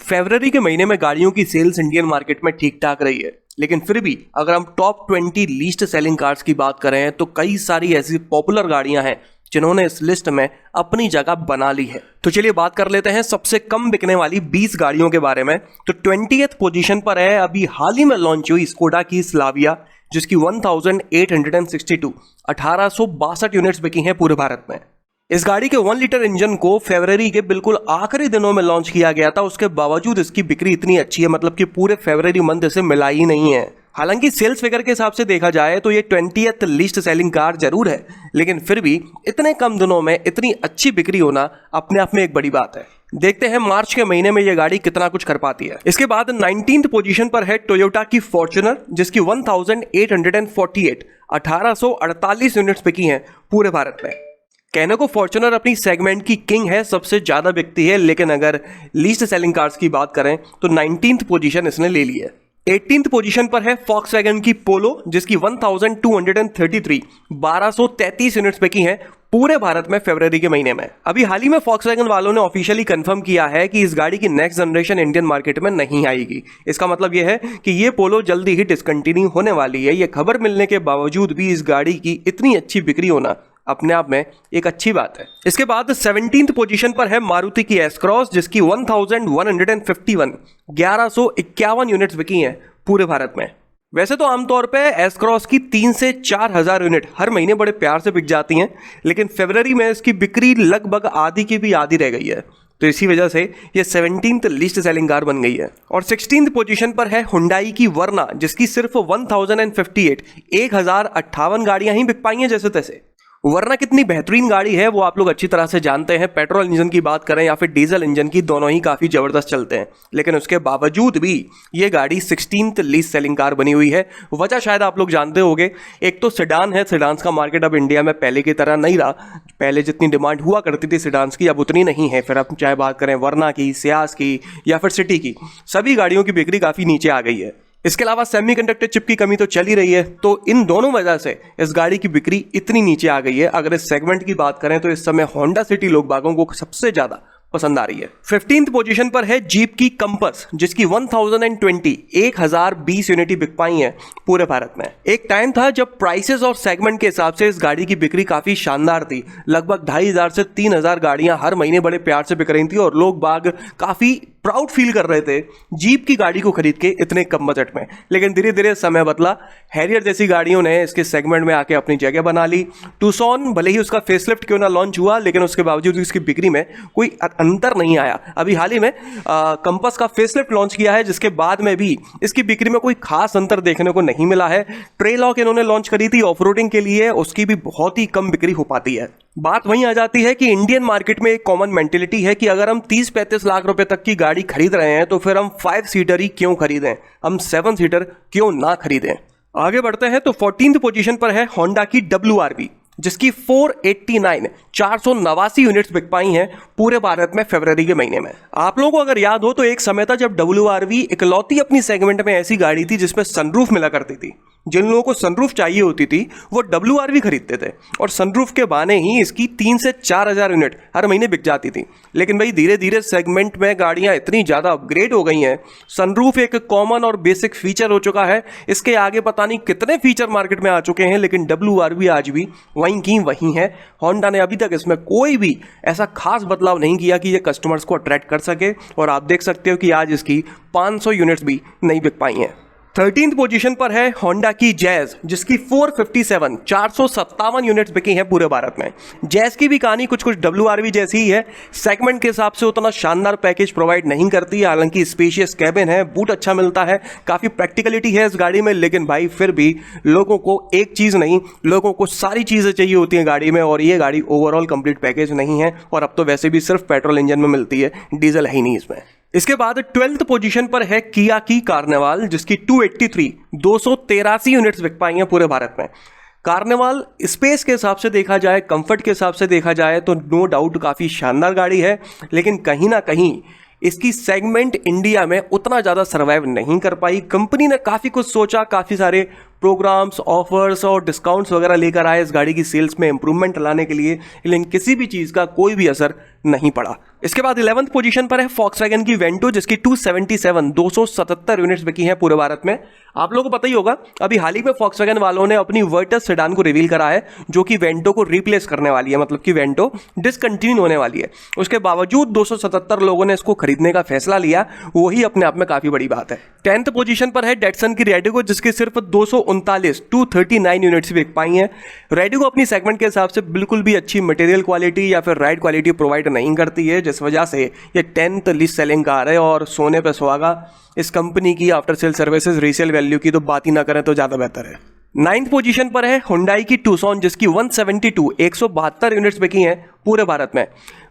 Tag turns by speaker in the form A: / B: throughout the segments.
A: फरवरी के महीने में गाड़ियों की सेल्स इंडियन मार्केट में ठीक ठाक रही है, लेकिन फिर भी अगर हम टॉप 20 लीस्ट सेलिंग कार्स की बात करें तो कई सारी ऐसी पॉपुलर गाड़ियां हैं जिन्होंने इस लिस्ट में अपनी जगह बना ली है। तो चलिए बात कर लेते हैं सबसे कम बिकने वाली 20 गाड़ियों के बारे में। तो 20th पोजीशन पर है अभी हाल ही में लॉन्च हुई स्कोडा की स्लाविया, जिसकी 1862 1862 यूनिट्स बिकी हैं पूरे भारत में। इस गाड़ी के 1 लीटर इंजन को फरवरी के बिल्कुल आखिरी दिनों में लॉन्च किया गया था, उसके बावजूद इसकी बिक्री इतनी अच्छी है, मतलब कि पूरे फरवरी मंथ इसे मिला ही नहीं है। हालांकि सेल्स फिगर के हिसाब से देखा जाए तो ये 20th लिस्ट सेलिंग कार जरूर है, लेकिन फिर भी इतने कम दिनों में इतनी अच्छी बिक्री होना अपने आप में एक बड़ी बात है। देखते हैं मार्च के महीने में ये गाड़ी कितना कुछ कर पाती है। इसके बाद 19th पोजीशन पर है टोयोटा की फॉर्च्यूनर, जिसकी 1848 1848 यूनिट्स बिकी हैं पूरे भारत में। कहने को फॉर्च्यूनर अपनी सेगमेंट की किंग है, सबसे ज्यादा बिकती है, लेकिन अगर लीस्ट सेलिंग कार्स की बात करें तो 19th पोजीशन इसने ले ली है। 18th पोजीशन पर है फॉक्सवैगन की पोलो, जिसकी 1233 1233 यूनिट्स बिकी हैं पूरे भारत में फरवरी के महीने में। अभी हाल ही में फॉक्सवैगन वालों ने ऑफिशियली कंफर्म किया है कि इस गाड़ी की नेक्स्ट जनरेशन इंडियन मार्केट में नहीं आएगी। इसका मतलब यह है कि ये पोलो जल्दी ही डिसकंटिन्यू होने वाली है। ये खबर मिलने के बावजूद भी इस गाड़ी की इतनी अच्छी बिक्री होना अपने आप में एक अच्छी बात है। इसके बाद 17th पोजीशन पर है मारुति की एस क्रॉस, जिसकी 1151 1151 यूनिट्स बिकी हैं पूरे भारत में। वैसे तो आमतौर पे एस क्रॉस की 3 से 4 हज़ार यूनिट हर महीने बड़े प्यार से बिक जाती हैं, लेकिन फरवरी में इसकी बिक्री लगभग आधी की भी आधी रह गई है। तो इसी वजह से ये 17th लिस्ट सेलिंग कार बन गई है। और 16th पोजीशन पर है हुंडई की वर्ना, जिसकी सिर्फ 1058 1058 गाड़ियां ही बिक पाई हैं जैसे तैसे। वर्ना कितनी बेहतरीन गाड़ी है वो आप लोग अच्छी तरह से जानते हैं। पेट्रोल इंजन की बात करें या फिर डीजल इंजन की, दोनों ही काफ़ी ज़बरदस्त चलते हैं, लेकिन उसके बावजूद भी ये गाड़ी 16th लीस्ट सेलिंग कार बनी हुई है। वजह शायद आप लोग जानते होंगे, एक तो सेडान है। सेडान्स का मार्केट अब इंडिया में पहले की तरह नहीं रहा। पहले जितनी डिमांड हुआ करती थी सेडान्स की, अब उतनी नहीं है। फिर आप चाहे बात करें वर्ना की, सियाज की या फिर सिटी की, सभी गाड़ियों की बिक्री काफ़ी नीचे आ गई है। इसके अलावा सेमीकंडक्टर चिप की कमी तो चल ही रही है, तो इन दोनों वजह से इस गाड़ी की बिक्री इतनी नीचे आ गई है। अगर इस सेगमेंट की बात करें तो इस समय होंडा सिटी लोग बागों को सबसे ज्यादा पसंद आ रही है। 15th पोजीशन पर है जीप की कंपस, जिसकी 1020 यूनिट बिक पाई हैं पूरे भारत में। एक टाइम था जब प्राइसेस और सेगमेंट के हिसाब से इस गाड़ी की बिक्री काफी शानदार थी। लगभग 2500 से 3000 गाड़ियां हर महीने बड़े प्यार से बिक रही थी और लोग बाग काफी प्राउड फील कर रहे थे जीप की गाड़ी को खरीद के इतने कम बजट में। लेकिन धीरे धीरे समय बदला, हैरियर जैसी गाड़ियों ने इसके सेगमेंट में आके अपनी जगह बना ली। टूसॉन भले ही उसका फेसलिफ्ट क्यों ना लॉन्च हुआ, लेकिन उसके बावजूद इसकी बिक्री में कोई अंतर नहीं आया। अभी हाल ही में कंपस का फेसलिफ्ट लॉन्च किया है, जिसके बाद में भी इसकी बिक्री में कोई खास अंतर देखने को नहीं मिला है। ट्रेलॉक इन्होंने लॉन्च करी थी ऑफ-रोडिंग के लिए, उसकी भी बहुत ही कम बिक्री हो पाती है। बात वहीं आ जाती है कि इंडियन मार्केट में एक कॉमन मेंटेलिटी है कि अगर हम 30-35 लाख रुपए तक की गाड़ी खरीद रहे हैं तो फिर हम 5 सीटर ही क्यों खरीदें, हम 7 सीटर क्यों ना खरीदें। आगे बढ़ते हैं तो 14th पोजीशन पर है होंडा की WRV, जिसकी 489 यूनिट्स बिक पाई हैं पूरे भारत में फरवरी के महीने में। आप लोगों को अगर याद हो तो एक समय था जब WRV इकलौती अपनी सेगमेंट में ऐसी गाड़ी थी जिसमें सनरूफ मिला करती थी। जिन लोगों को सनरूफ चाहिए होती थी वो WRV खरीदते थे और सनरूफ के बहाने ही इसकी 3 से 4 हज़ार यूनिट हर महीने बिक जाती थी। लेकिन भाई धीरे धीरे सेगमेंट में गाड़ियां इतनी ज़्यादा अपग्रेड हो गई हैं, सनरूफ एक कॉमन और बेसिक फीचर हो चुका है। इसके आगे पता नहीं कितने फीचर मार्केट में आ चुके हैं, लेकिन WRV आज भी वहीं की वहीं है। होंडा ने अभी तक इसमें कोई भी ऐसा खास बदलाव नहीं किया कि ये कस्टमर्स को अट्रैक्ट कर सके, और आप देख सकते हो कि आज इसकी 500 यूनिट्स भी नहीं बिक पाई हैं। 13th पोजीशन पर है होंडा की जैज, जिसकी 457 यूनिट्स बिकी हैं पूरे भारत में। जैज की भी कहानी कुछ WRV जैसी ही है। सेगमेंट के हिसाब से उतना शानदार पैकेज प्रोवाइड नहीं करती, हालांकि स्पेशियस कैबिन है, बूट अच्छा मिलता है, काफ़ी प्रैक्टिकलिटी है इस गाड़ी में। लेकिन भाई फिर भी लोगों को एक चीज़ नहीं, लोगों को सारी चीज़ें चाहिए होती हैं गाड़ी में, और ये गाड़ी ओवरऑल कंप्लीट पैकेज नहीं है। और अब तो वैसे भी सिर्फ पेट्रोल इंजन में मिलती है, डीजल है ही नहीं इसमें। इसके बाद 12th पोजीशन पर है किया की कार्निवाल, जिसकी 283 यूनिट्स बिक पाई हैं पूरे भारत में। कार्निवाल स्पेस के हिसाब से देखा जाए, कंफर्ट के हिसाब से देखा जाए तो नो डाउट काफ़ी शानदार गाड़ी है, लेकिन कहीं ना कहीं इसकी सेगमेंट इंडिया में उतना ज़्यादा सर्वाइव नहीं कर पाई। कंपनी ने काफ़ी कुछ सोचा, काफ़ी सारे प्रोग्राम्स, ऑफर्स और डिस्काउंट्स वगैरह लेकर आए इस गाड़ी की सेल्स में इंप्रूवमेंट लाने के लिए, लेकिन किसी भी चीज़ का कोई भी असर नहीं पड़ा। इसके बाद 11th पोजीशन पर है Volkswagen की वेंटो, जिसकी 277 यूनिट्स बिकी हैं पूरे भारत में। आप लोगों को पता ही होगा, अभी हाल ही में Volkswagen वालों ने अपनी वर्टस सेडान को रिवील करा है, जो कि वेंटो को रिप्लेस करने वाली है, मतलब कि वेंटो डिसकंटिन्यू होने वाली है। उसके बावजूद 277 लोगों ने इसको खरीदने का फैसला लिया, वही अपने आप में काफी बड़ी बात है। 10th पोजीशन पर है डेटसन की रेडिगो, जिसकी सिर्फ 239 यूनिट्स बिक पाई हैं। रेडिगो अपनी सेगमेंट के हिसाब से बिल्कुल भी अच्छी मटेरियल क्वालिटी या फिर राइड क्वालिटी प्रोवाइड नहीं करती है, जिस वजह से ये 10th लीस्ट सेलिंग कार है और सोने पे सुहागा। इस कंपनी की after sale services resale value की तो बात ही ना करें तो ज़्यादा बेहतर है। 9th पोजीशन पर है हुंडई की टूसॉन, जिसकी 172 यूनिट्स बिकी हैं पूरे भारत में।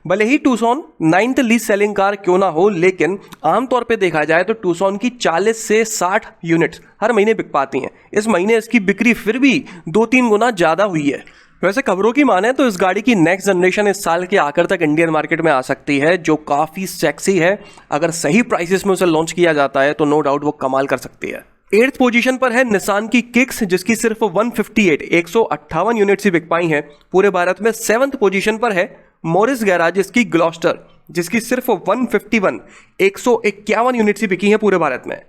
A: भले ही Tucson 9th least selling car क्यों ना हो, लेकिन आमतौर पे देखा जाए तो टूसॉन की 40 से 60 यूनिट्स हर महीने बिक पाती हैं। इस महीने इसकी बिक्री फिर भी 2-3 गुना ज़्यादा हुई है। वैसे खबरों की माने तो इस गाड़ी की नेक्स्ट जनरेशन इस साल के आखिर तक इंडियन मार्केट में आ सकती है, जो काफ़ी सेक्सी है। अगर सही प्राइसेस में उसे लॉन्च किया जाता है तो नो डाउट वो कमाल कर सकती है। 8th पोजीशन पर है निसान की किक्स, जिसकी सिर्फ 158 यूनिट्स ही बिक पाई हैं पूरे भारत में। 7th पोजीशन पर है मॉरिस गैराज की ग्लॉस्टर, जिसकी सिर्फ 151 यूनिट्स ही बिकी हैं पूरे भारत में।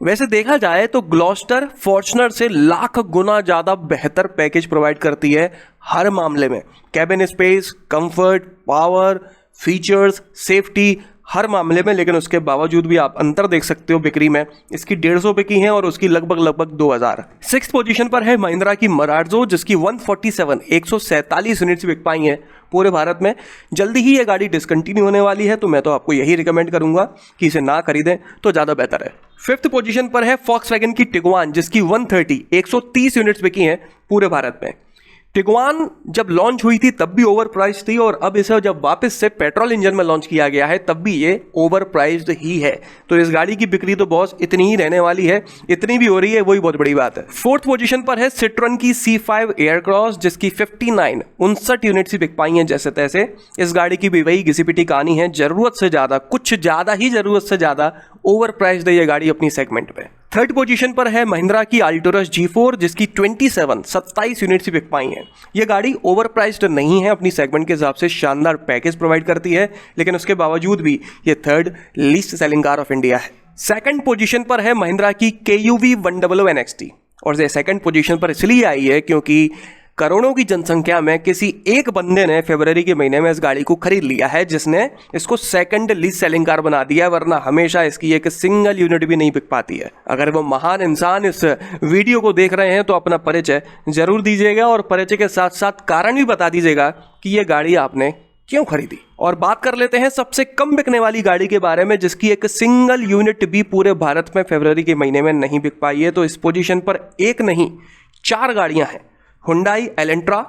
A: वैसे देखा जाए तो ग्लॉस्टर फॉर्च्यूनर से लाख गुना ज़्यादा बेहतर पैकेज प्रोवाइड करती है हर मामले में। Cabin space, comfort, power, features, safety, हर मामले में। लेकिन उसके बावजूद भी आप अंतर देख सकते हो बिक्री में। इसकी 150 बिकी हैं और उसकी लगभग 2000। 6th पोजीशन पर है महिंद्रा की मरार्जो, जिसकी 147 यूनिट्स बिक पाई हैं पूरे भारत में। जल्दी ही ये गाड़ी डिसकंटिन्यू होने वाली है, तो मैं तो आपको यही रिकमेंड करूंगा कि इसे ना खरीदें तो ज़्यादा बेहतर है। 5th पोजीशन पर है Volkswagen की टिगुआन, जिसकी 130 यूनिट्स बिकी हैं पूरे भारत में। टिगुआन जब लॉन्च हुई थी तब भी ओवर प्राइस्ड थी, और अब इसे जब वापस से पेट्रोल इंजन में लॉन्च किया गया है तब भी ये ओवर प्राइस्ड ही है। तो इस गाड़ी की बिक्री तो बॉस इतनी ही रहने वाली है, इतनी भी हो रही है वही बहुत बड़ी बात है। 4th पोजीशन पर है सिट्रॉन की C5 एयरक्रॉस, जिसकी 59 यूनिट्स ही बिक पाई हैं जैसे तैसे। इस गाड़ी की भी वही घिसी पिटी कहानी है, जरूरत से ज़्यादा, कुछ ज़्यादा ही जरूरत से ज़्यादा ओवर प्राइस्ड है ये गाड़ी अपनी सेगमेंट में। 3rd पोजीशन पर है महिंद्रा की अल्टोरस G4, जिसकी 27 यूनिट्स ही बिक पाई हैं। ये गाड़ी ओवर प्राइस्ड नहीं है, अपनी सेगमेंट के हिसाब से शानदार पैकेज प्रोवाइड करती है, लेकिन उसके बावजूद भी ये 3rd least selling car of India है। 2nd पोजीशन पर है महिंद्रा की KUV 100 NXT, और ये 2nd पोजीशन पर इसलिए आई है क्योंकि करोड़ों की जनसंख्या में किसी एक बंदे ने फरवरी के महीने में इस गाड़ी को खरीद लिया है, जिसने इसको 2nd लीस्ट सेलिंग कार बना दिया, वरना हमेशा इसकी एक सिंगल यूनिट भी नहीं बिक पाती है। अगर वो महान इंसान इस वीडियो को देख रहे हैं तो अपना परिचय जरूर दीजिएगा, और परिचय के साथ साथ कारण भी बता दीजिएगा कि ये गाड़ी आपने क्यों खरीदी। और बात कर लेते हैं सबसे कम बिकने वाली गाड़ी के बारे में, जिसकी एक सिंगल यूनिट भी पूरे भारत में फरवरी के महीने में नहीं बिक पाई है। तो इस पोजीशन पर एक नहीं 4 गाड़ियां हैं, हुंडई एलेंट्रा,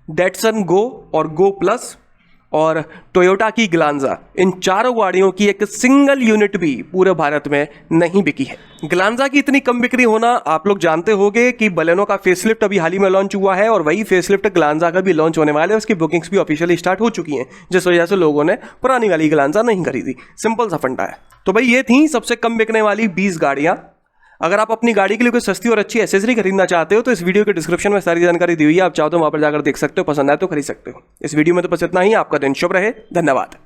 A: डेटसन गो और गो प्लस, और टोयोटा की ग्लांजा। इन चारों गाड़ियों की एक सिंगल यूनिट भी पूरे भारत में नहीं बिकी है। ग्लांजा की इतनी कम बिक्री होना आप लोग जानते होंगे कि बलेनो का फेसलिफ्ट अभी हाल ही में लॉन्च हुआ है, और वही फेसलिफ्ट ग्लांजा का भी लॉन्च होने वाला है। उसकी बुकिंग्स भी ऑफिशियली स्टार्ट हो चुकी हैं, जिस वजह से लोगों ने पुरानी वाली ग्लांजा नहीं खरीदी। सिंपल सा फंडा है। तो भाई ये थी सबसे कम बिकने वाली 20 गाड़ियां। अगर आप अपनी गाड़ी के लिए कोई सस्ती और अच्छी एसेसरी खरीदना चाहते हो तो इस वीडियो के डिस्क्रिप्शन में सारी जानकारी दी हुई है, आप चाहो तो वहां पर जाकर देख सकते हो, पसंद आए तो खरीद सकते हो। इस वीडियो में तो बस इतना ही। आपका दिन शुभ रहे, धन्यवाद।